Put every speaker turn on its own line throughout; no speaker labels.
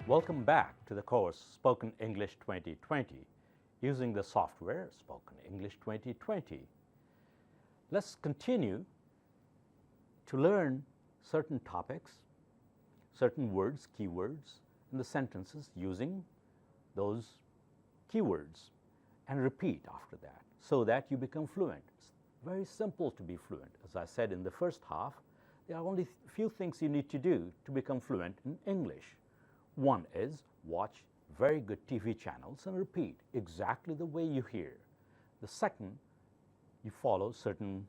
Welcome back to the course Spoken English 2020 using the software Spoken English 2020. Let's continue to learn certain topics, certain words, keywords in the sentences using those keywords and repeat after that so that you become fluent. It's very simple to be fluent. As I said in the first half, there are only few things you need to do to become fluent in English. One is watch very good TV channels and repeat exactly the way you hear. The second, you follow certain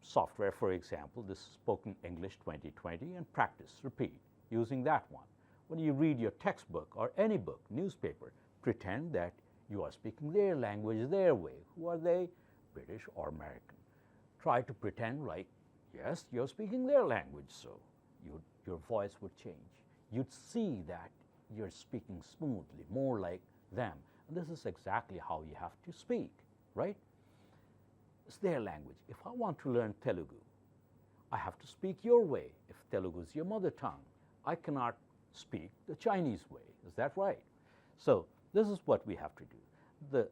software, for example, this Spoken English 2020, and practice, repeat, using that one. When you read your textbook or any book, newspaper, pretend that you are speaking their language, their way. Who are they? British or American. Try to pretend like, yes, you're speaking their language, so your voice would change. You'd see that you're speaking smoothly, more like them. And this is exactly how you have to speak, right? It's their language. If I want to learn Telugu, I have to speak your way. If Telugu is your mother tongue, I cannot speak the Chinese way. Is that right? So this is what we have to do. The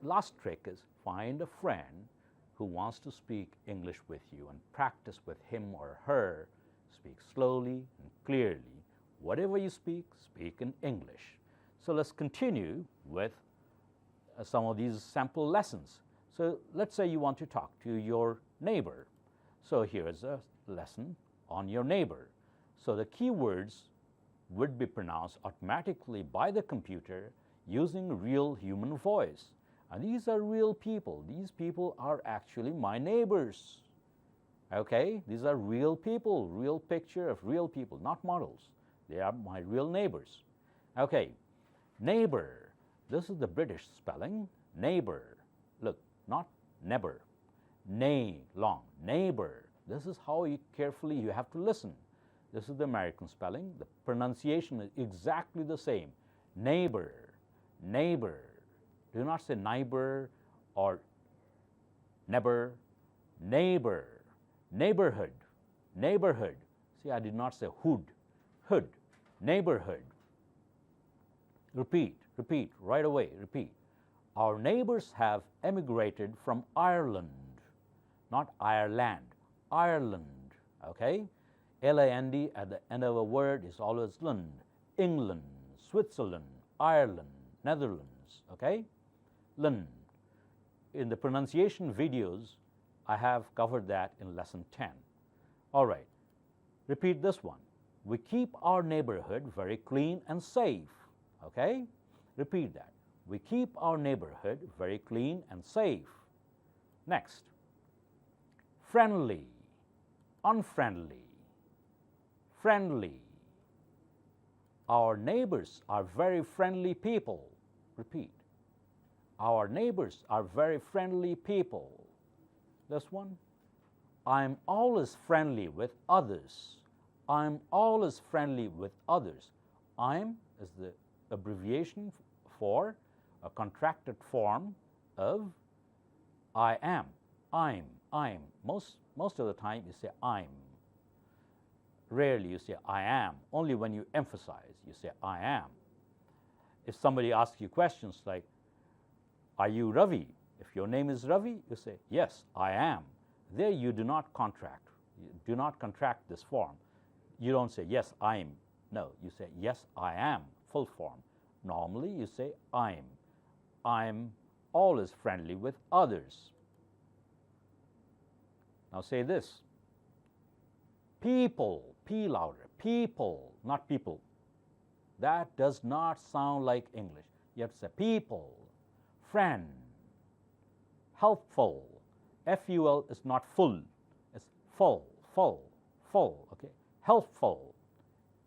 last trick is find a friend who wants to speak English with you and practice with him or her. Speak slowly and clearly. Whatever you speak, speak in English. So let's continue with some of these sample lessons. So let's say you want to talk to your neighbor. So here's a lesson on your neighbor. So the keywords would be pronounced automatically by the computer using real human voice. And these are real people. These people are actually my neighbors. Okay, these are real people, real picture of real people, not models. They are my real neighbors. Okay, neighbor. This is the British spelling, neighbor. Look, not neighbor. Nay, long, neighbor. This is how carefully you have to listen. This is the American spelling. The pronunciation is exactly the same. Neighbor, neighbor. Do not say neighbor or neighbor, neighbor. Neighborhood, neighborhood. See, I did not say hood, hood, neighborhood. Repeat, repeat, right away, repeat. Our neighbors have emigrated from Ireland, not Ireland, Ireland, okay? L-A-N-D at the end of a word is always land. England, Switzerland, Ireland, Netherlands, okay? Land. In the pronunciation videos, I have covered that in lesson 10. All right, repeat this one. We keep our neighborhood very clean and safe, okay? Repeat that. We keep our neighborhood very clean and safe. Next, friendly, unfriendly, friendly. Our neighbors are very friendly people. Repeat. Our neighbors are very friendly people. This one, I'm always friendly with others. I'm always friendly with others. I'm is the abbreviation for a contracted form of I am. I'm. Most of the time you say I'm. Rarely you say I am. Only when you emphasize, you say I am. If somebody asks you questions like, are you Ravi? If your name is Ravi, you say, yes, I am. There you do not contract. You do not contract this form. You don't say, yes, I'm. No, you say, yes, I am, full form. Normally, you say, I'm. I'm always friendly with others. Now say this. People, P louder, people, not people. That does not sound like English. You have to say people, friend. Helpful. F-U-L is not full. It's full, okay? Helpful.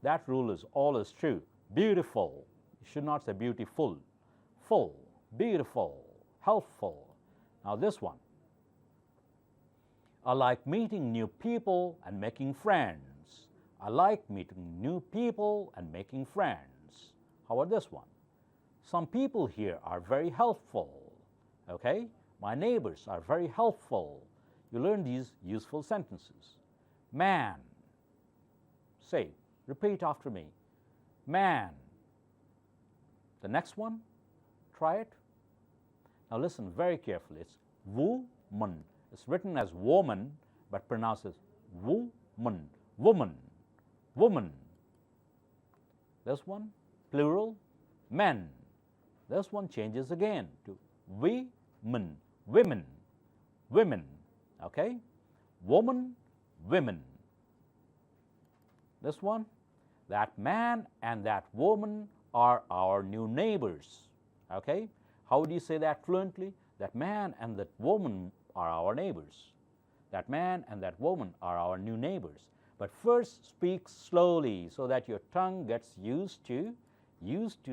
That rule is always true. Beautiful. You should not say beautiful. Full, beautiful, helpful. Now this one. I like meeting new people and making friends. I like meeting new people and making friends. How about this one? Some people here are very helpful, okay? My neighbors are very helpful. You learn these useful sentences. Man. Say, repeat after me. man. The next one, try it. Now listen very carefully. It's woman. It's written as woman, but pronounced as woman, woman, woman. This one, plural, men. This one changes again to women, women, women. Okay? Woman, women. This one, that man and that woman are our new neighbors. Okay? How do you say that fluently? That man and that woman are our neighbors. That man and that woman are our new neighbors. But first speak slowly so that your tongue gets used to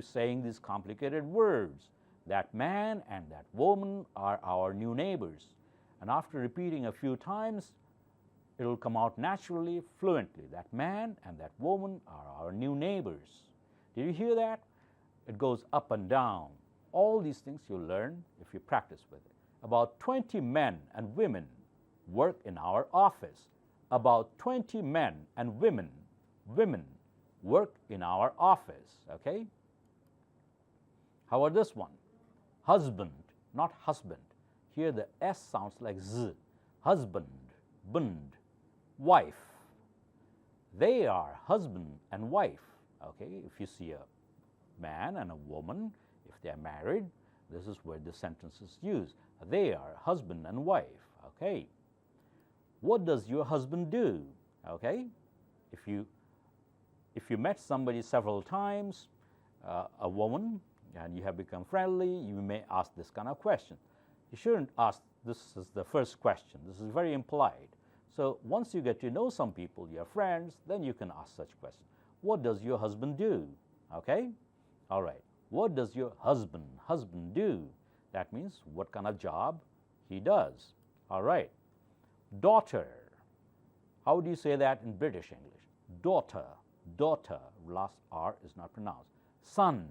saying these complicated words. That man and that woman are our new neighbors. And after repeating a few times, it will come out naturally, fluently. That man and that woman are our new neighbors. Did you hear that? It goes up and down. All these things you'll learn if you practice with it. About 20 men and women work in our office. About 20 men and women work in our office. Okay? How about this one? Husband, not husband. Here the S sounds like Z. Husband, bund, wife. They are husband and wife. Okay? If you see a man and a woman, if they are married, this is where the sentence is used. They are husband and wife. Okay? What does your husband do? Okay? If you met somebody several times, a woman, and you have become friendly, you may ask this kind of question. You shouldn't ask, this is the first question. This is very impolite. So once you get to know some people, your friends, then you can ask such questions. What does your husband do? Okay? All right. What does your husband do? That means what kind of job he does. All right. Daughter. How do you say that in British English? Daughter. Daughter. Last R is not pronounced. Son.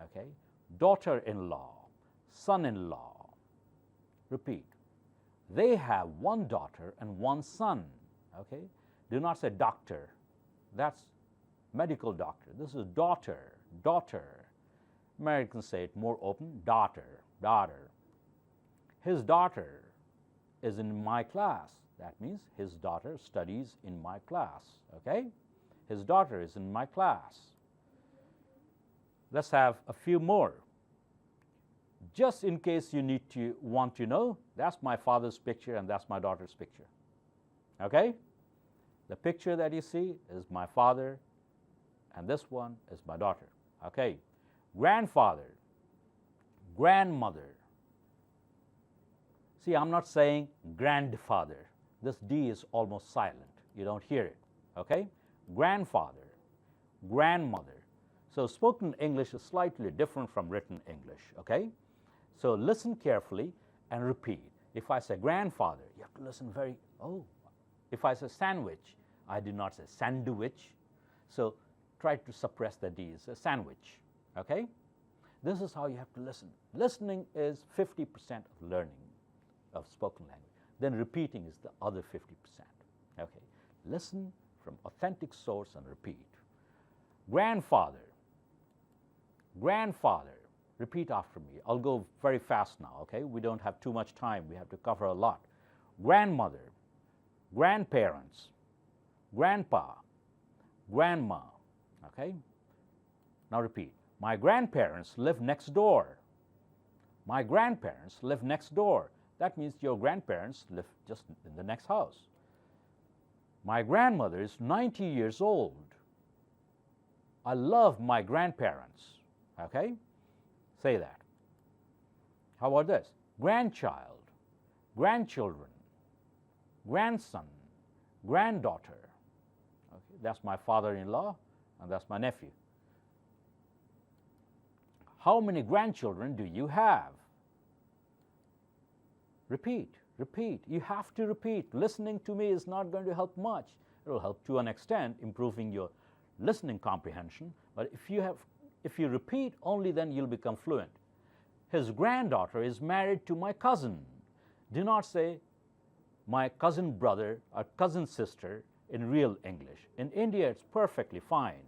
Okay. Daughter-in-law. Son-in-law. Repeat. They have one daughter and one son. Okay. Do not say doctor. That's medical doctor. This is daughter. Daughter. Americans say it more open. Daughter. Daughter. His daughter is in my class. That means his daughter studies in my class. Okay? His daughter is in my class. Let's have a few more. Just in case you want to know, that's my father's picture and that's my daughter's picture. Okay? The picture that you see is my father and this one is my daughter. Okay? Grandfather, grandmother. See, I'm not saying grandfather. This D is almost silent. You don't hear it. Okay? Grandfather, grandmother. So spoken English is slightly different from written English. Okay? So listen carefully and repeat. If I say grandfather, you have to listen very, If I say sandwich, I do not say sandwich. So try to suppress the D. It's a sandwich. Okay? This is how you have to listen. Listening is 50% of learning of spoken language. Then repeating is the other 50%. Okay? Listen from authentic source and repeat. Grandfather. Grandfather. Repeat after me. I'll go very fast now, okay? We don't have too much time. We have to cover a lot. Grandmother. Grandparents. Grandpa. Grandma. Okay? Now repeat. My grandparents live next door. My grandparents live next door. That means your grandparents live just in the next house. My grandmother is 90 years old. I love my grandparents. Okay? Say that. How about this? Grandchild, grandchildren, grandson, granddaughter. Okay? That's my father-in-law and that's my nephew. How many grandchildren do you have? Repeat, repeat. You have to repeat. Listening to me is not going to help much. It will help to an extent, improving your listening comprehension. But if you repeat only, then you'll become fluent. His granddaughter is married to my cousin. Do not say my cousin brother or cousin sister in real English. In India, it's perfectly fine.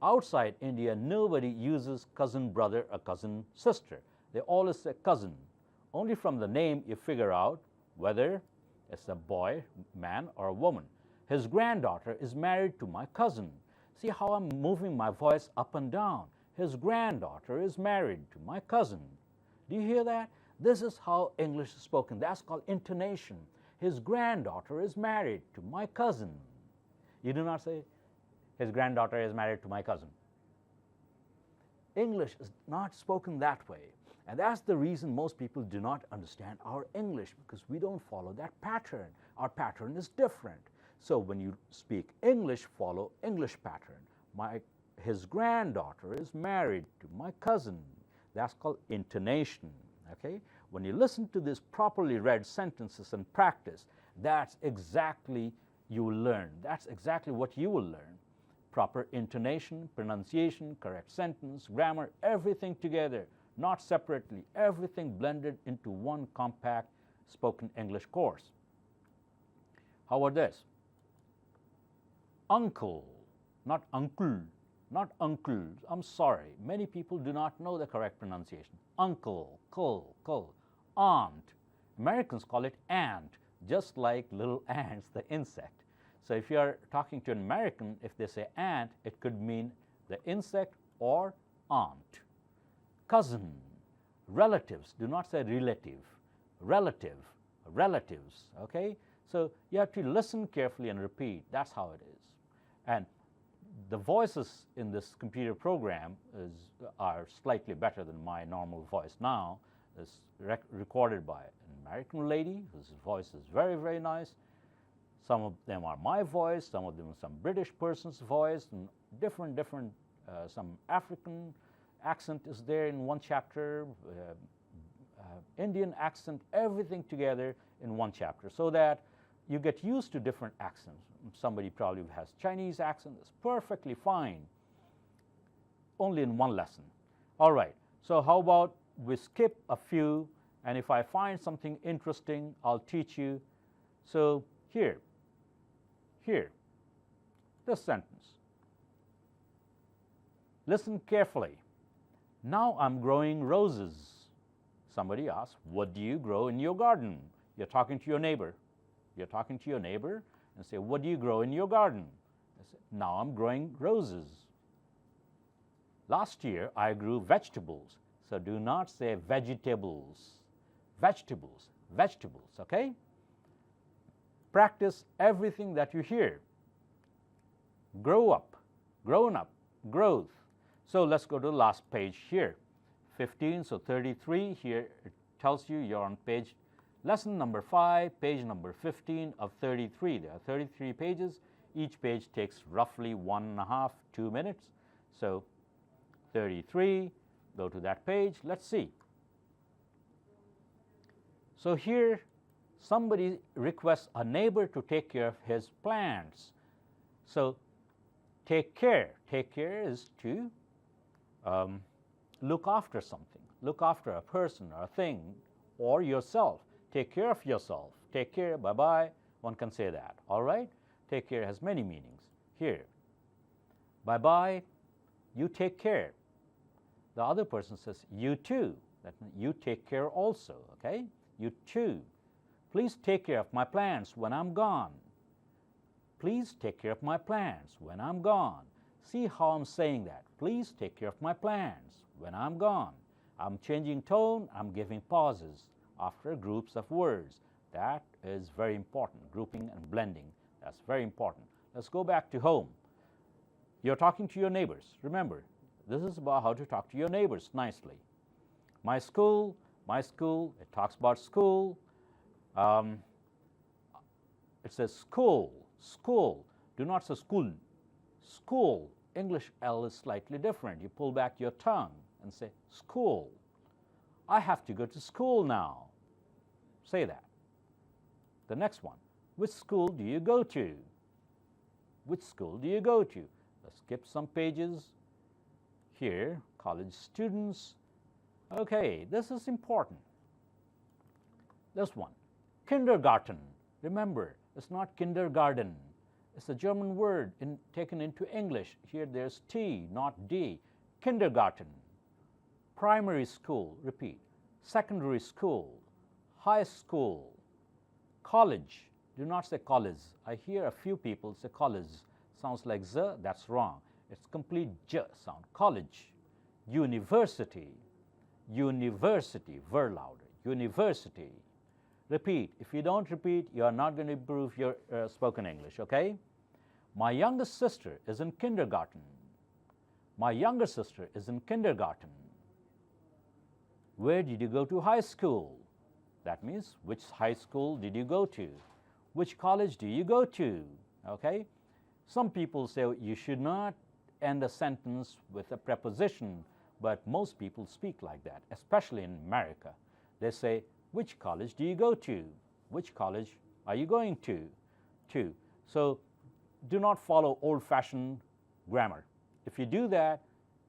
Outside India, nobody uses cousin brother or cousin sister. They always say cousin. Only from the name you figure out whether it's a boy, man, or a woman. His granddaughter is married to my cousin. See how I'm moving my voice up and down. His granddaughter is married to my cousin. Do you hear that? This is how English is spoken. That's called intonation. His granddaughter is married to my cousin. You do not say, his granddaughter is married to my cousin. English is not spoken that way. And that's the reason most people do not understand our English, because we don't follow that pattern. Our pattern is different. So when you speak English, follow English pattern. His granddaughter is married to my cousin. That's called intonation. Okay? When you listen to these properly read sentences and practice, that's exactly you will learn. That's exactly what you will learn. Proper intonation, pronunciation, correct sentence, grammar, everything together, not separately, everything blended into one compact spoken English course. How about this? Uncle, not uncle, not uncles. I'm sorry, many people do not know the correct pronunciation. Uncle, kul. Aunt, Americans call it ant, just like little ants, the insect. So if you are talking to an American, if they say ant, it could mean the insect or aunt. Cousin, relatives, do not say relative, relative, relatives, okay? So you have to listen carefully and repeat. That's how it is. And the voices in this computer program are slightly better than my normal voice now. It's recorded by an American lady whose voice is very, very nice. Some of them are my voice, some of them are some British person's voice, and different, some African accent is there in one chapter, Indian accent, everything together in one chapter, so that you get used to different accents. Somebody probably has Chinese accent, that's perfectly fine, only in one lesson. All right, so how about we skip a few, and if I find something interesting, I'll teach you. So here, this sentence. Listen carefully. Now I'm growing roses. Somebody asks, what do you grow in your garden? You're talking to your neighbor. You're talking to your neighbor and say, what do you grow in your garden? They say, now I'm growing roses. Last year I grew vegetables. So do not say vegetables. Vegetables, vegetables, okay? Practice everything that you hear. Grow up, grown up, growth. So let's go to the last page here. 15, so 33, here it tells you you're on page, lesson number 5, page number 15 of 33. There are 33 pages. Each page takes roughly 1.5, 2 minutes. So 33, go to that page. Let's see. So here, somebody requests a neighbor to take care of his plants. So take care. Take care is to look after something. Look after a person or a thing or yourself. Take care of yourself. Take care, bye-bye. One can say that, all right? Take care has many meanings. Here, bye-bye, you take care. The other person says, you too. That means you take care also, okay? You too. Please take care of my plants when I'm gone. Please take care of my plants when I'm gone. See how I'm saying that. Please take care of my plants when I'm gone. I'm changing tone. I'm giving pauses after groups of words. That is very important. Grouping and blending. That's very important. Let's go back to home. You're talking to your neighbors. Remember, this is about how to talk to your neighbors nicely. My school, it talks about school. It says school, school. Do not say school. School. English L is slightly different. You pull back your tongue and say school. I have to go to school now. Say that. The next one. Which school do you go to? Which school do you go to? Let's skip some pages. Here, college students. Okay, this is important. This one. Kindergarten. Remember, it's not kindergarten. It's a German word taken into English. Here there's T, not D. Kindergarten, primary school, repeat, secondary school, high school, college. Do not say college. I hear a few people say college. Sounds like Z, that's wrong. It's complete J sound. College, university, university, ver louder, university. Repeat. If you don't repeat, you are not going to improve your spoken English, okay? My youngest sister is in kindergarten. My younger sister is in kindergarten. Where did you go to high school? That means which high school did you go to? Which college do you go to? Okay? Some people say you should not end a sentence with a preposition, but most people speak like that, especially in America. They say, which college do you go to? Which college are you going to? So do not follow old-fashioned grammar. If you do that,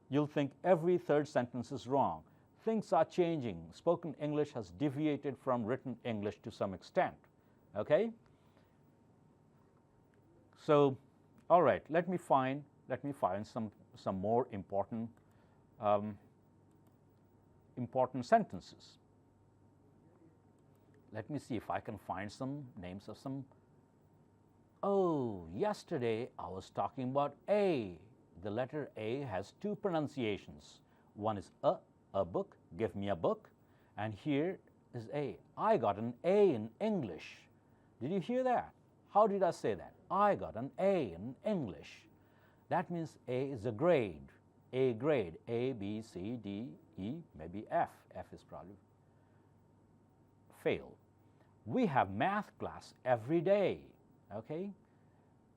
you'll think every third sentence is wrong. Things are changing. Spoken English has deviated from written English to some extent. Okay? So, all right, let me find some more important sentences. Let me see if I can find some names of some. Oh, yesterday I was talking about A. The letter A has two pronunciations. One is a book, give me a book, and here is A. I got an A in English. Did you hear that? How did I say that? I got an A in English. That means A is a grade. A grade. A, B, C, D, E, maybe F. F is probably fail. We have math class every day. Okay?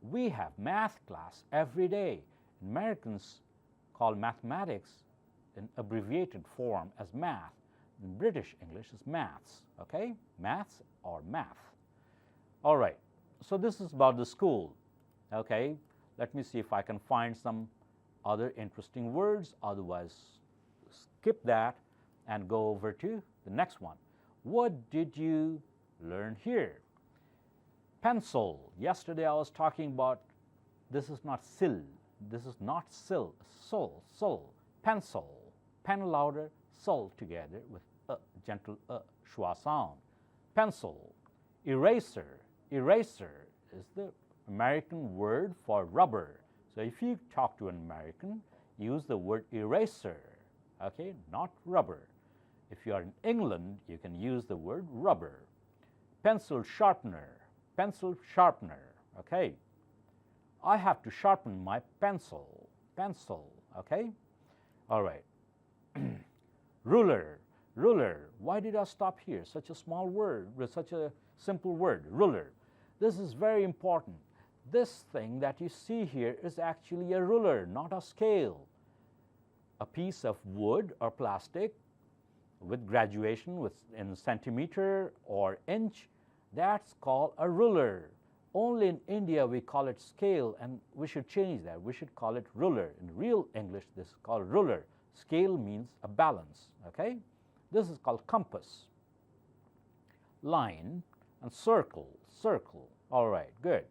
We have math class every day. Americans call mathematics in abbreviated form as math. In British English is maths. Okay? Maths or math. All right. So this is about the school. Okay? Let me see if I can find some other interesting words. Otherwise, skip that and go over to the next one. What did you learn here? Pencil. Yesterday I was talking about, this is not sill. This is not sill. Sol. Pencil. Pen louder, sol together with a gentle schwa sound. Pencil. Eraser. Eraser is the American word for rubber. So if you talk to an American, use the word eraser. Okay, not rubber. If you are in England, you can use the word rubber. Pencil sharpener. Pencil sharpener. Okay. I have to sharpen my pencil. Pencil. Okay. All right. Ruler. Ruler. Why did I stop here? Such a small word with such a simple word. Ruler. This is very important. This thing that you see here is actually a ruler, not a scale. A piece of wood or plastic with graduation in centimeter or inch, that's called a ruler. Only in India we call it scale, and we should change that. We should call it ruler. In real English, this is called ruler. Scale means a balance, okay? This is called compass. Line and circle, circle. All right, good.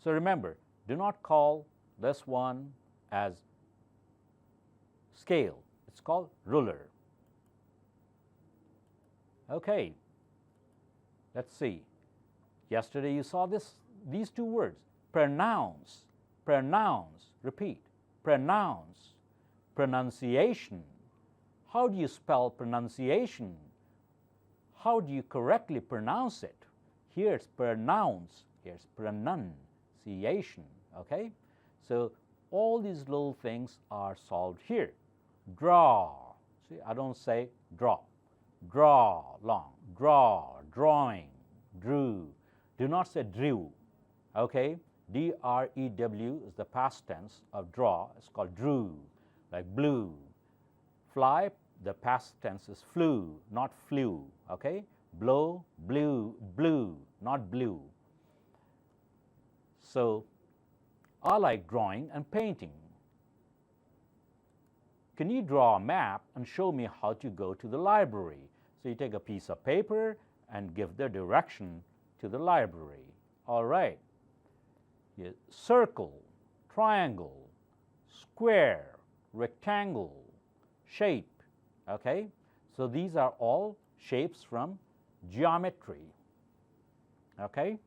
So remember, do not call this one as scale. It's called ruler. Okay, let's see. Yesterday you saw these two words, pronounce, pronounce, repeat, pronounce, pronunciation. How do you spell pronunciation? How do you correctly pronounce it? Here it's pronounce, here's pronunciation, okay? So all these little things are solved here. Draw, see, I don't say draw. Draw, long, draw, drawing, drew. Do not say drew, okay? D-R-E-W is the past tense of draw. It's called drew, like blue. Fly, the past tense is flew, not flew, okay? Blow, blew, blue, not blue. So I like drawing and painting. Can you draw a map and show me how to go to the library? So you take a piece of paper and give the direction to the library. All right. circle, triangle, square, rectangle, shape. Okay? So these are all shapes from geometry. Okay?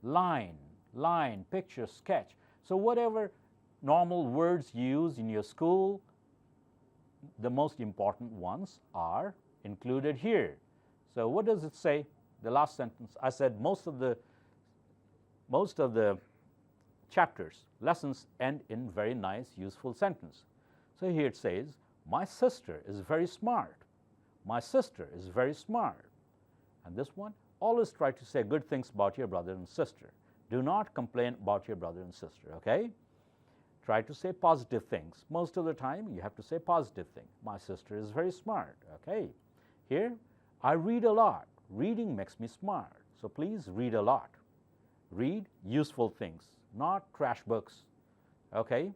Line, line, picture, sketch. So whatever normal words you use in your school, the most important ones are included here. So what does it say? The last sentence, I said most of the chapters, lessons end in very nice, useful sentence. So here it says, my sister is very smart. My sister is very smart. And this one, always try to say good things about your brother and sister. Do not complain about your brother and sister, okay? Try to say positive things. Most of the time, you have to say positive things. My sister is very smart, okay? Here, I read a lot. Reading makes me smart. So please read a lot. Read useful things, not trash books, okay?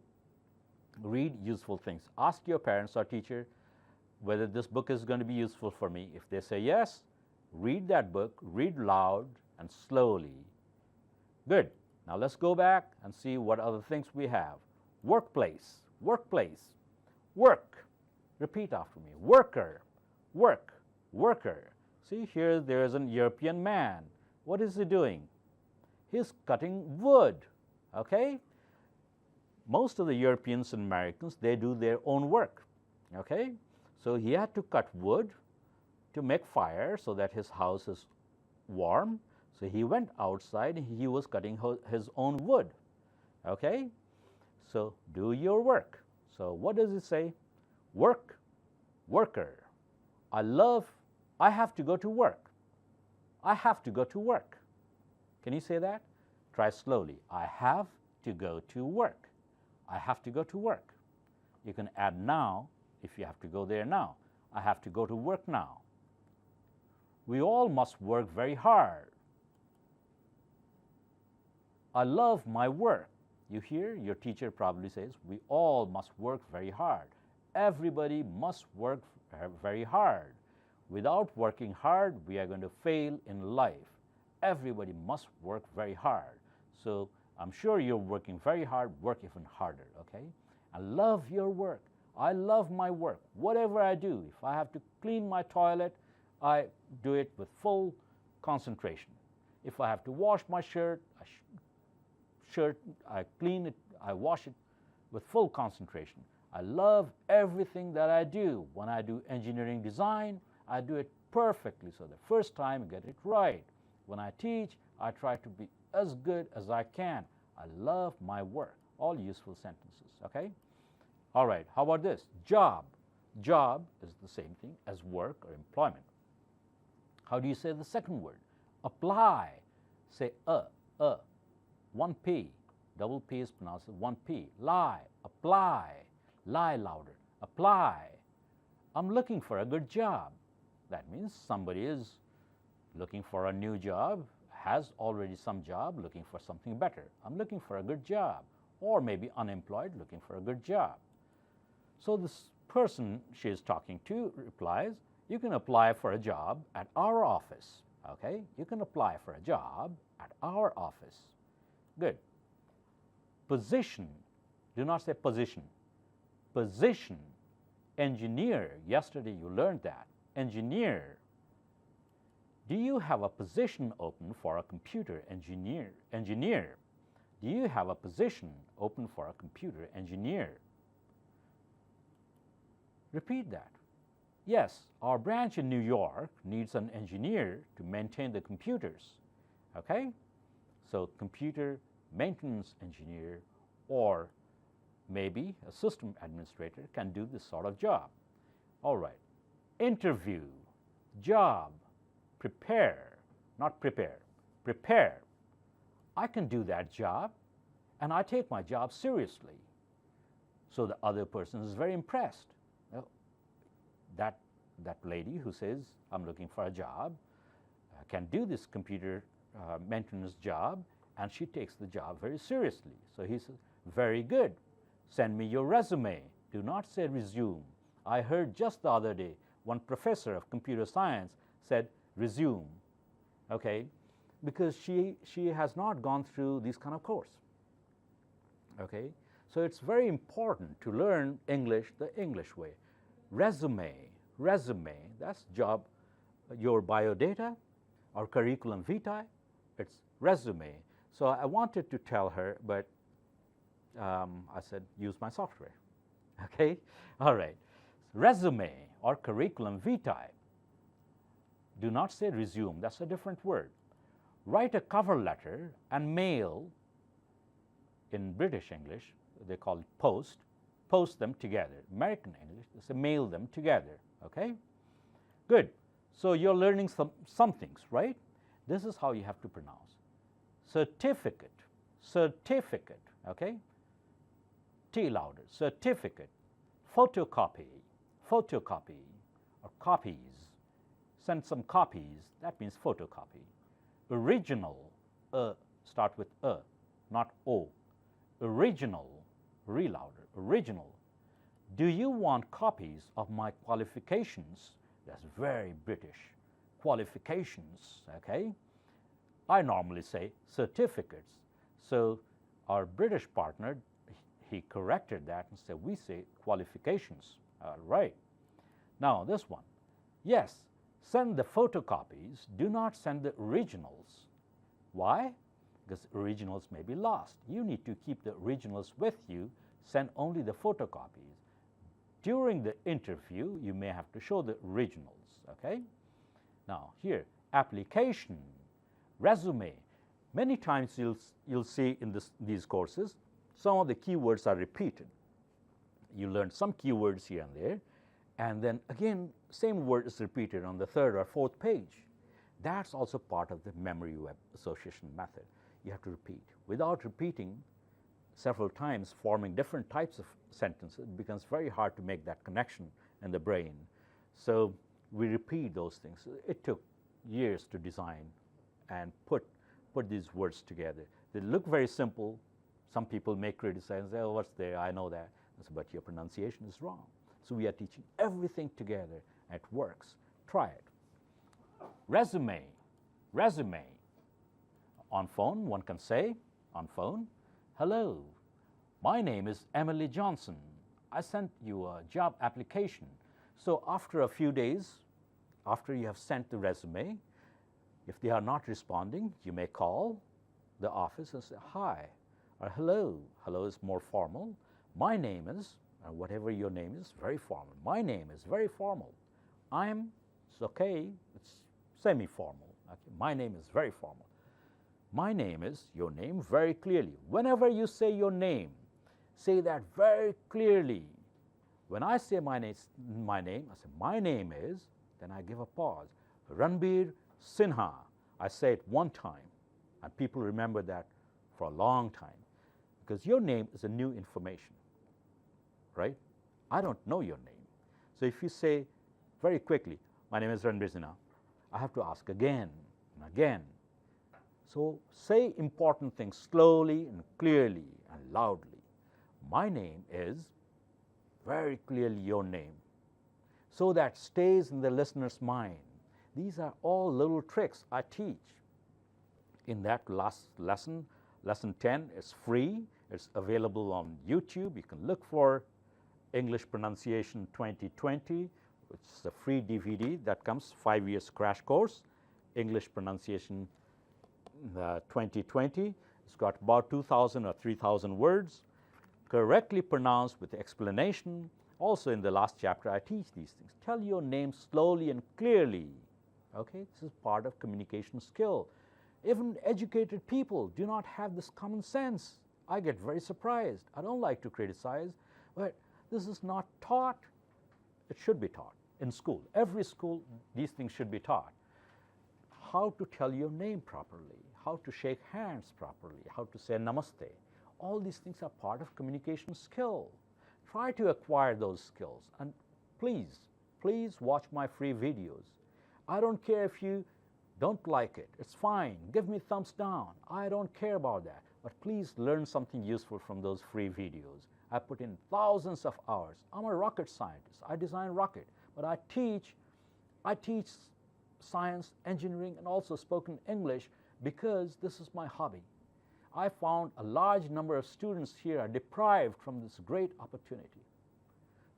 Read useful things. Ask your parents or teacher whether this book is going to be useful for me. If they say yes, read that book, read loud and slowly. Good. Now let's go back and see what other things we have. Workplace, workplace, work. Repeat after me. Worker, work, worker. See, here there is an European man. What is he doing? He's cutting wood, okay? Most of the Europeans and Americans, they do their own work, okay? So he had to cut wood to make fire so that his house is warm. So he went outside and he was cutting his own wood, okay? So do your work. So what does it say? Work, worker. I have to go to work. I have to go to work. Can you say that? Try slowly. I have to go to work. I have to go to work. You can add now if you have to go there now. I have to go to work now. We all must work very hard. I love my work. You hear your teacher probably says, we all must work very hard. Everybody must work very hard. Without working hard, we are going to fail in life. Everybody must work very hard. So I'm sure you're working very hard, work even harder, okay? I love your work. I love my work. Whatever I do, if I have to clean my toilet, I do it with full concentration. If I have to wash my shirt, I clean it, I wash it with full concentration. I love everything that I do. When I do engineering design, I do it perfectly. So the first time I get it right. When I teach, I try to be as good as I can. I love my work. All useful sentences, okay? All right, how about this? Job. Job is the same thing as work or employment. How do you say the second word? Apply. Say one P. Double P is pronounced as one P. Lie. Apply. Lie louder. Apply. I'm looking for a good job. That means somebody is looking for a new job, has already some job, looking for something better. I'm looking for a good job. Or maybe unemployed, looking for a good job. So this person she is talking to replies, you can apply for a job at our office. Okay? You can apply for a job at our office. Good. Position. Do not say position. Position. Engineer. Yesterday you learned that. Engineer. Do you have a position open for a computer engineer? Engineer. Do you have a position open for a computer engineer? Repeat that. Yes, our branch in New York needs an engineer to maintain the computers. Okay? So computer maintenance engineer or maybe a system administrator can do this sort of job. All right. Interview, job, prepare, not prepare, prepare. I can do that job and I take my job seriously. So the other person is very impressed. That lady who says, I'm looking for a job, can do this computer maintenance job, and she takes the job very seriously. So he says, very good. Send me your resume. Do not say resume. I heard just the other day, one professor of computer science said resume. Okay? because she has not gone through this kind of course. Okay, so it's very important to learn English the English way. Resume, that's job, your biodata or curriculum vitae, it's resume. So I wanted to tell her, but I said use my software. Okay, all right. Resume or curriculum vitae. Do not say resume, that's a different word. Write a cover letter and mail, in British English they call it post them together. American English, they say mail them together. Okay, good. So you're learning some things, right? This is how you have to pronounce. Certificate, okay? T louder, certificate. Photocopy, or copies. Send some copies, that means photocopy. Original, start with not O. Original, louder, original. Do you want copies of my qualifications? That's very British. Qualifications, okay? I normally say certificates. So our British partner, he corrected that and said, we say qualifications. All right. Now this one. Yes, send the photocopies. Do not send the originals. Why? Because originals may be lost. You need to keep the originals with you. Send only the photocopies. During the interview, you may have to show the originals, okay? Now here, application, resume. Many times you'll see in these courses, some of the keywords are repeated. You learn some keywords here and there, and then again, same word is repeated on the third or fourth page. That's also part of the memory web association method. You have to repeat. Without repeating several times, forming different types of sentences, it becomes very hard to make that connection in the brain. So we repeat those things. It took years to design and put these words together. They look very simple. Some people may criticize and say, oh, what's there? I know that. But your pronunciation is wrong. So we are teaching everything together. It works. Try it. Resume. On phone, one can say, on phone, hello, my name is Emily Johnson. I sent you a job application. So after a few days, after you have sent the resume, if they are not responding, you may call the office and say, hi, or hello. Hello is more formal. My name is, or whatever your name is, very formal. My name is very formal. It's okay, it's semi-formal. Okay. My name is very formal. My name is, your name, very clearly. Whenever you say your name, say that very clearly. When I say my name, I say my name is, then I give a pause. Ranbir Sinha. I say it one time, and people remember that for a long time, because your name is a new information, right? I don't know your name. So if you say very quickly, my name is Ranbir Sinha, I have to ask again and again. So say important things slowly and clearly and loudly. My name is, very clearly your name, so that stays in the listener's mind. These are all little tricks I teach. In that last lesson, lesson 10 is free. It's available on YouTube. You can look for English Pronunciation 2020. It's a free DVD that comes, 5 years crash course, English Pronunciation 2020. It's got about 2,000 or 3,000 words, correctly pronounced with explanation. Also in the last chapter, I teach these things. Tell your name slowly and clearly. Okay, this is part of communication skill. Even educated people do not have this common sense. I get very surprised. I don't like to criticize, but this is not taught. It should be taught in school. Every school, these things should be taught. How to tell your name properly, how to shake hands properly, how to say namaste. All these things are part of communication skill. Try to acquire those skills, and please watch my free videos. I don't care if you don't like it. It's fine. Give me thumbs down. I don't care about that. But please learn something useful from those free videos. I put in thousands of hours. I'm a rocket scientist. I design rocket, but I teach science, engineering, and also spoken English because this is my hobby. I found a large number of students here are deprived from this great opportunity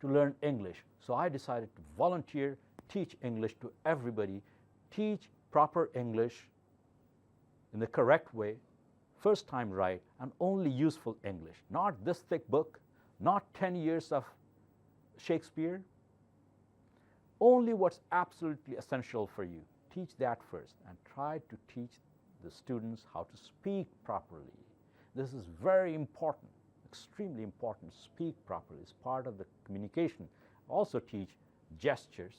to learn English. So I decided to volunteer, teach English to everybody, teach proper English in the correct way, first time right, and only useful English. Not this thick book, not 10 years of Shakespeare, only what's absolutely essential for you. Teach that first and try to teach the students how to speak properly. This is very important, extremely important. Speak properly is part of the communication. Also teach gestures,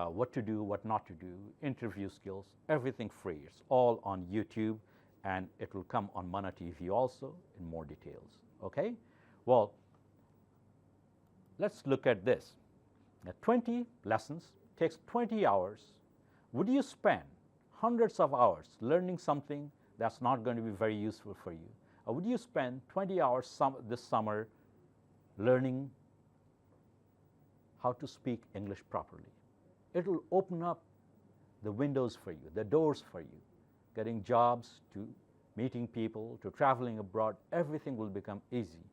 what to do, what not to do, interview skills, everything free. It's all on YouTube, and it will come on Mana TV also in more details. Okay? Well, let's look at this. Now, 20 lessons takes 20 hours. Would you spend hundreds of hours learning something that's not going to be very useful for you? Or would you spend 20 hours this summer learning how to speak English properly? It will open up the windows for you, the doors for you, getting jobs, to meeting people, to traveling abroad. Everything will become easy,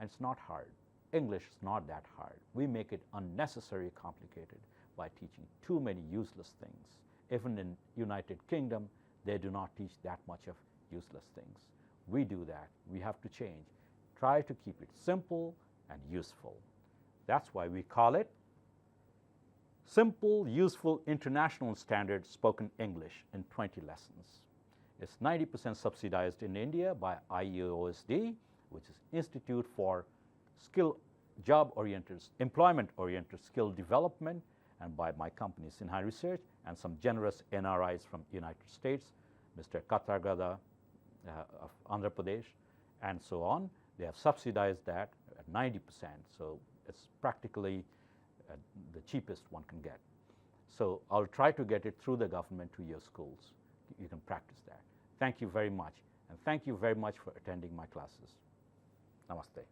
and it's not hard. English is not that hard. We make it unnecessarily complicated by teaching too many useless things. Even in United Kingdom, they do not teach that much of useless things. We do that. We have to change. Try to keep it simple and useful. That's why we call it Simple, Useful International Standard Spoken English in 20 lessons. It's 90% subsidized in India by IEOSD, which is Institute for Job-Oriented, Employment-Oriented Skill Development, and by my company Sinha Research, and some generous NRIs from United States, Mr. Katargada of Andhra Pradesh, and so on. They have subsidized that at 90%, so it's practically the cheapest one can get. So I'll try to get it through the government to your schools. You can practice that. Thank you very much, and thank you very much for attending my classes. Namaste.